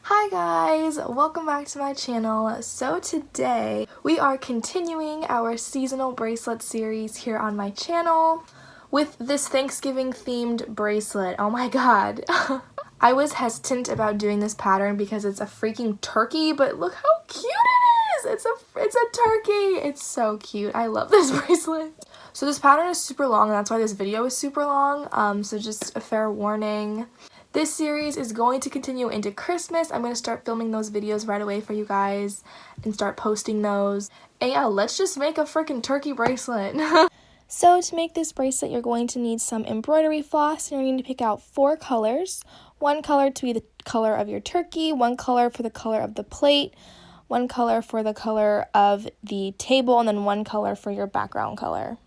Hi guys, welcome back to my channel. So today we are continuing our seasonal bracelet series here on my channel with this Thanksgiving themed bracelet. Oh my god. I was hesitant about doing this pattern because it's a freaking turkey, but look how cute it is! It's a turkey! It's so cute. I love this bracelet. So this pattern is super long, and that's why this video is super long, so just a fair warning. This series is going to continue into Christmas. I'm going to start filming those videos right away for you guys and start posting those. And yeah, let's just make a freaking turkey bracelet. So to make this bracelet, you're going to need some embroidery floss, and you're going to pick out 4 colors. 1 color to be the color of your turkey, 1 color for the color of the plate, 1 color for the color of the table, and then 1 color for your background color.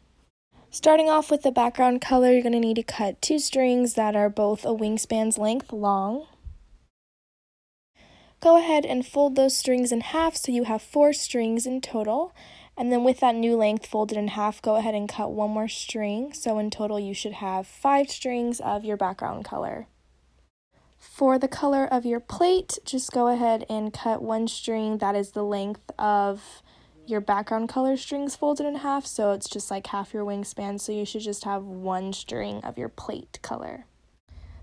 Starting off with the background color, you're going to need to cut 2 strings that are both a wingspan's length long. Go ahead and fold those strings in half so you have 4 strings in total. And then with that new length folded in half, go ahead and cut 1 more string. So in total you should have 5 strings of your background color. For the color of your plate, just go ahead and cut 1 string that is the length of your background color strings folded in half, so it's just like half your wingspan, so you should just have 1 string of your plate color.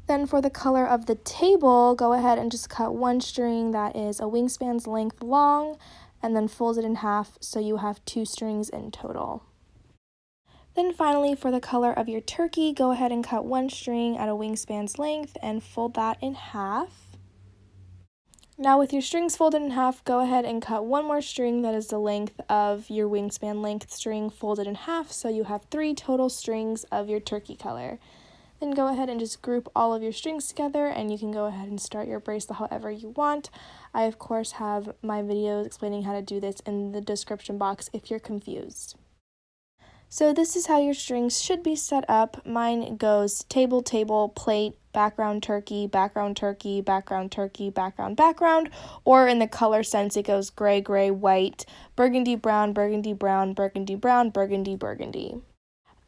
Then for the color of the table, go ahead and just cut 1 string that is a wingspan's length long, and then fold it in half so you have 2 strings in total. Then finally, for the color of your turkey, go ahead and cut 1 string at a wingspan's length and fold that in half. Now with your strings folded in half, go ahead and cut 1 more string that is the length of your wingspan length string folded in half, so you have 3 total strings of your turkey color. Then go ahead and just group all of your strings together, and you can go ahead and start your bracelet however you want. I of course have my videos explaining how to do this in the description box if you're confused. So this is how your strings should be set up. Mine goes table, table, plate, background, turkey, background, turkey, background, turkey, background, background, or in the color sense it goes gray, gray, white, burgundy, brown, burgundy, brown, burgundy, brown, burgundy, burgundy.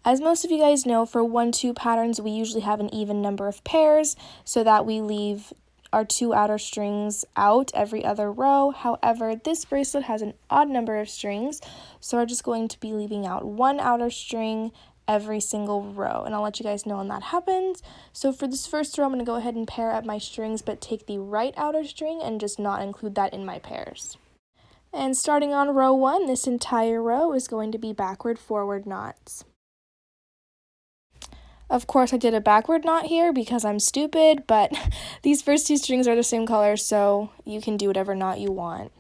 As most of you guys know, for 1-2 patterns we usually have an even number of pairs so that we leave our 2 outer strings out every other row. However, this bracelet has an odd number of strings, so we're just going to be leaving out 1 outer string every single row, and I'll let you guys know when that happens. So for this first row, I'm going to go ahead and pair up my strings, but take the right outer string and just not include that in my pairs. And starting on row 1, this entire row is going to be backward forward knots. Of course, I did a backward knot here because I'm stupid, but these first 2 strings are the same color, so you can do whatever knot you want.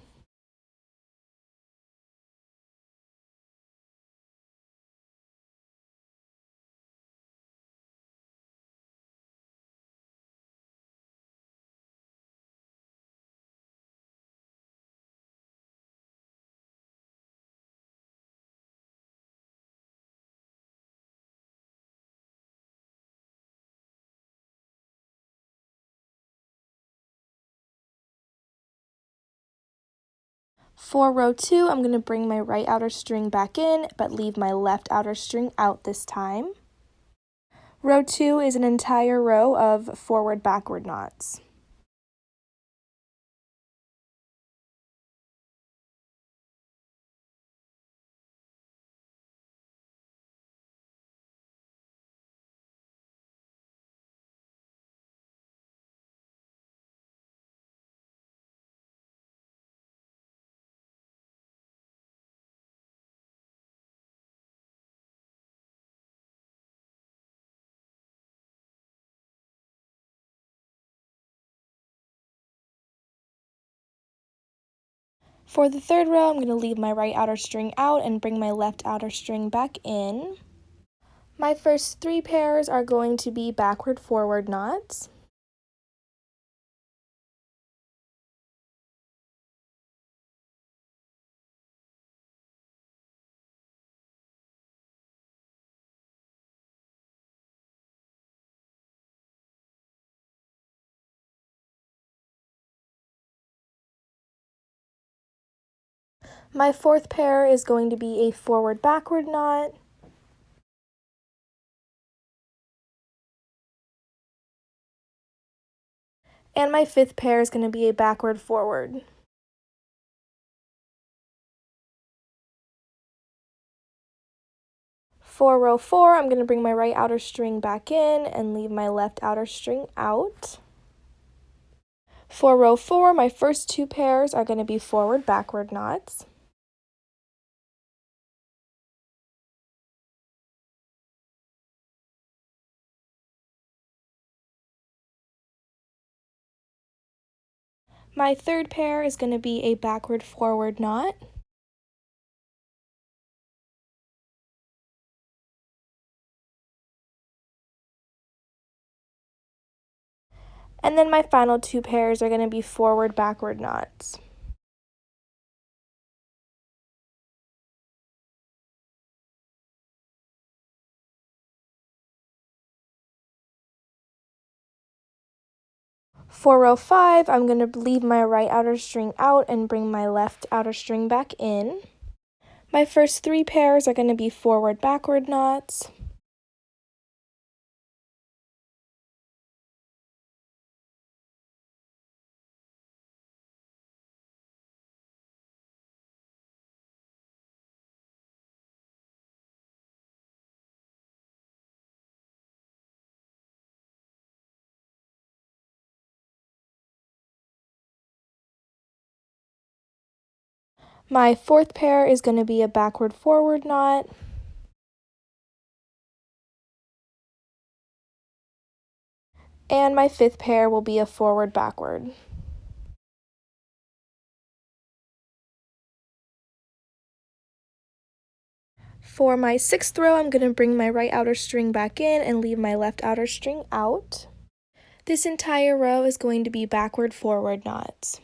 For row 2, I'm going to bring my right outer string back in, but leave my left outer string out this time. Row 2 is an entire row of forward-backward knots. For the third row, I'm going to leave my right outer string out and bring my left outer string back in. My first 3 pairs are going to be backward-forward knots. My fourth pair is going to be a forward-backward knot. And my 5th pair is going to be a backward forward. For row 4, I'm going to bring my right outer string back in and leave my left outer string out. For row 4, my first 2 pairs are going to be forward backward knots. My 3rd pair is going to be a backward forward knot. And then my final 2 pairs are going to be forward backward knots. For row 5, I'm going to leave my right outer string out and bring my left outer string back in. My first 3 pairs are going to be forward backward knots. My 4th pair is going to be a backward forward knot. And my 5th pair will be a forward backward. For my 6th row, I'm going to bring my right outer string back in and leave my left outer string out. This entire row is going to be backward forward knots.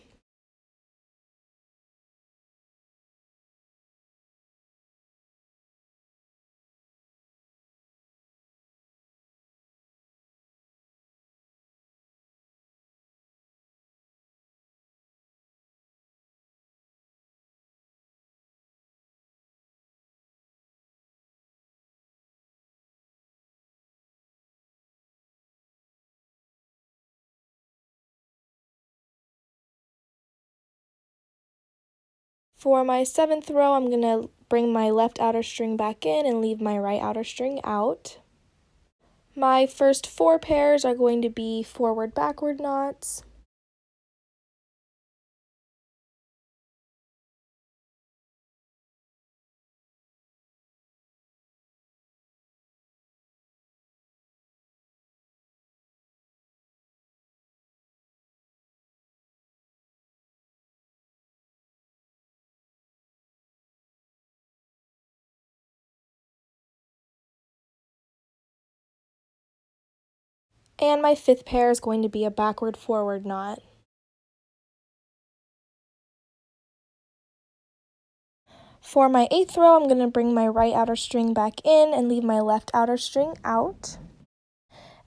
For my 7th row, I'm going to bring my left outer string back in and leave my right outer string out. My first 4 pairs are going to be forward backward knots. And my 5th pair is going to be a backward forward knot. For my 8th row, I'm going to bring my right outer string back in and leave my left outer string out.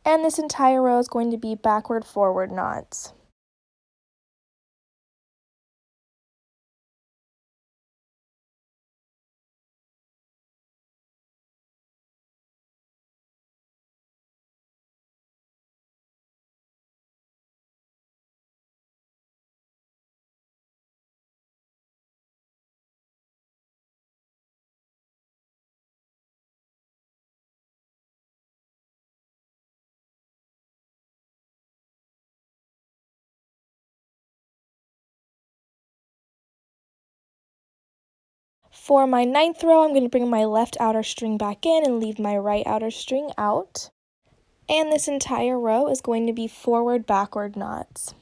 And this entire row is going to be backward forward knots. For my 9th row, I'm going to bring my left outer string back in and leave my right outer string out. And this entire row is going to be forward backward knots.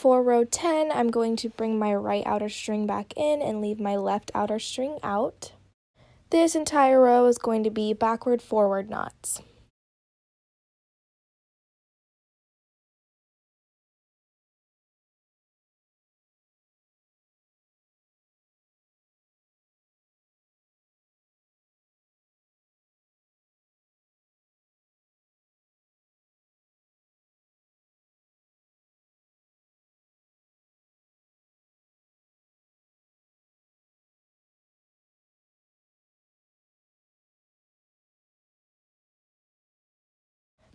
For row 10, I'm going to bring my right outer string back in and leave my left outer string out. This entire row is going to be backward forward knots.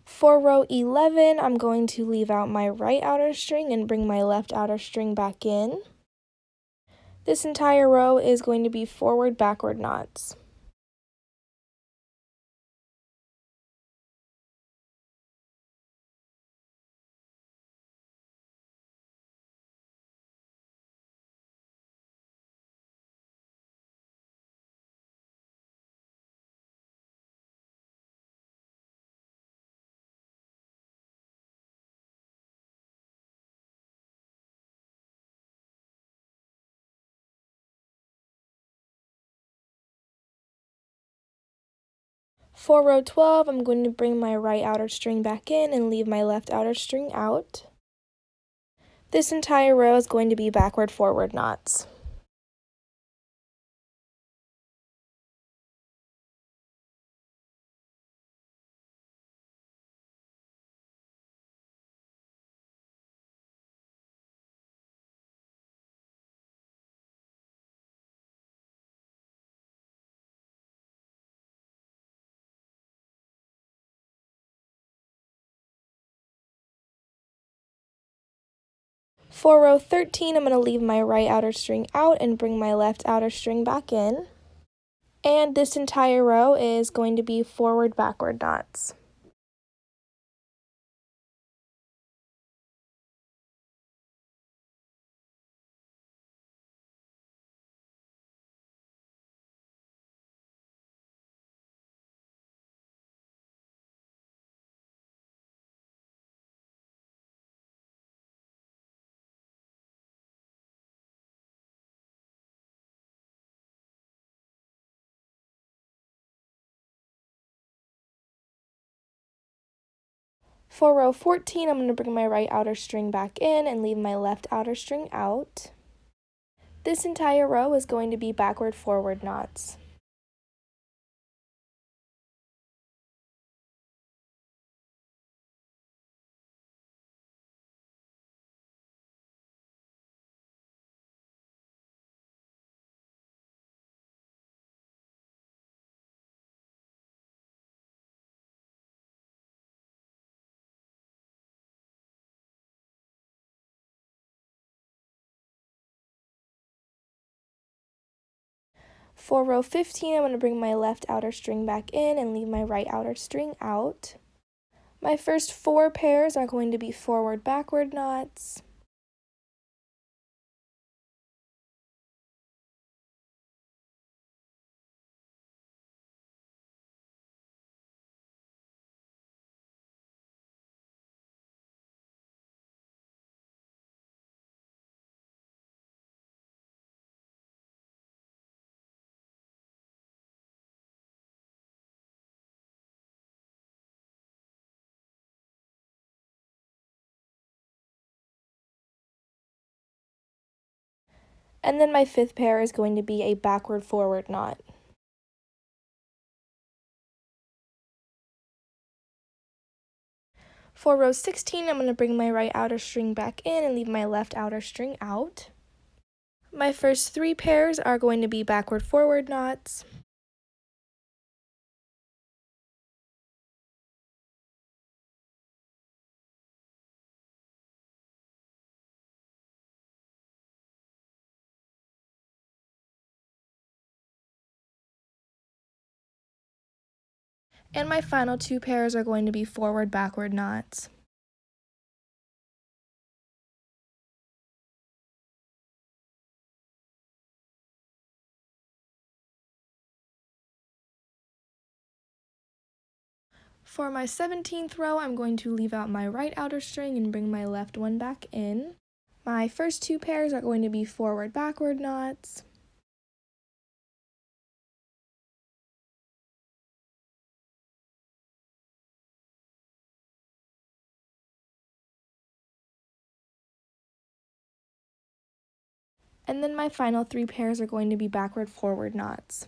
For row 11, I'm going to leave out my right outer string and bring my left outer string back in. This entire row is going to be forward backward knots. For row 12, I'm going to bring my right outer string back in and leave my left outer string out. This entire row is going to be backward forward knots. For row 13, I'm going to leave my right outer string out and bring my left outer string back in. And this entire row is going to be forward backward knots. For row 14, I'm going to bring my right outer string back in and leave my left outer string out. This entire row is going to be backward forward knots. For row 15, I'm going to bring my left outer string back in and leave my right outer string out. My first 4 pairs are going to be forward backward knots. And then my 5th pair is going to be a backward forward knot. For row 16, I'm going to bring my right outer string back in and leave my left outer string out. My first 3 pairs are going to be backward forward knots. And my final 2 pairs are going to be forward backward knots. For my 17th row, I'm going to leave out my right outer string and bring my left one back in. My first 2 pairs are going to be forward backward knots. And then my final 3 pairs are going to be backward forward knots.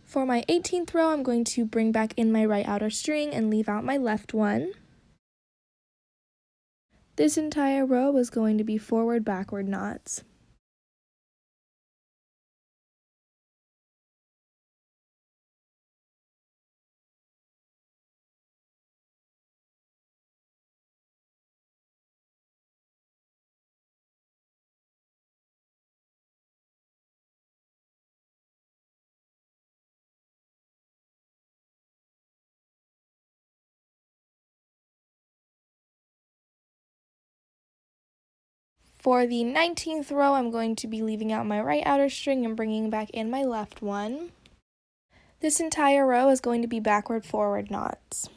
For my 18th row, I'm going to bring back in my right outer string and leave out my left one. This entire row is going to be forward backward knots. For the 19th row, I'm going to be leaving out my right outer string and bringing back in my left one. This entire row is going to be backward forward knots.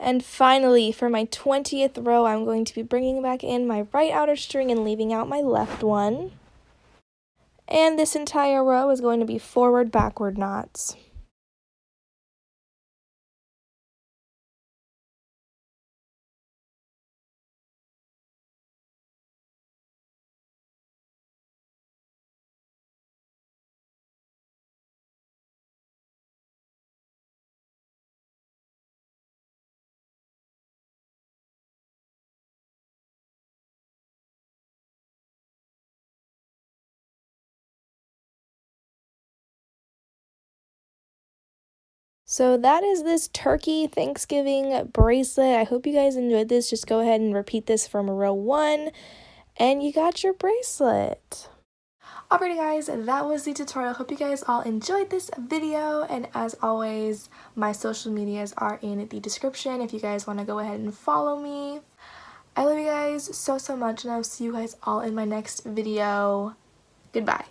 And finally, for my 20th row, I'm going to be bringing back in my right outer string and leaving out my left one. And this entire row is going to be forward backward knots. So that is this turkey Thanksgiving bracelet. I hope you guys enjoyed this. Just go ahead and repeat this from row 1 and you got your bracelet. Alrighty guys, that was the tutorial. Hope you guys all enjoyed this video, and as always, my social medias are in the description if you guys want to go ahead and follow me. I love you guys so much, and I'll see you guys all in my next video. Goodbye.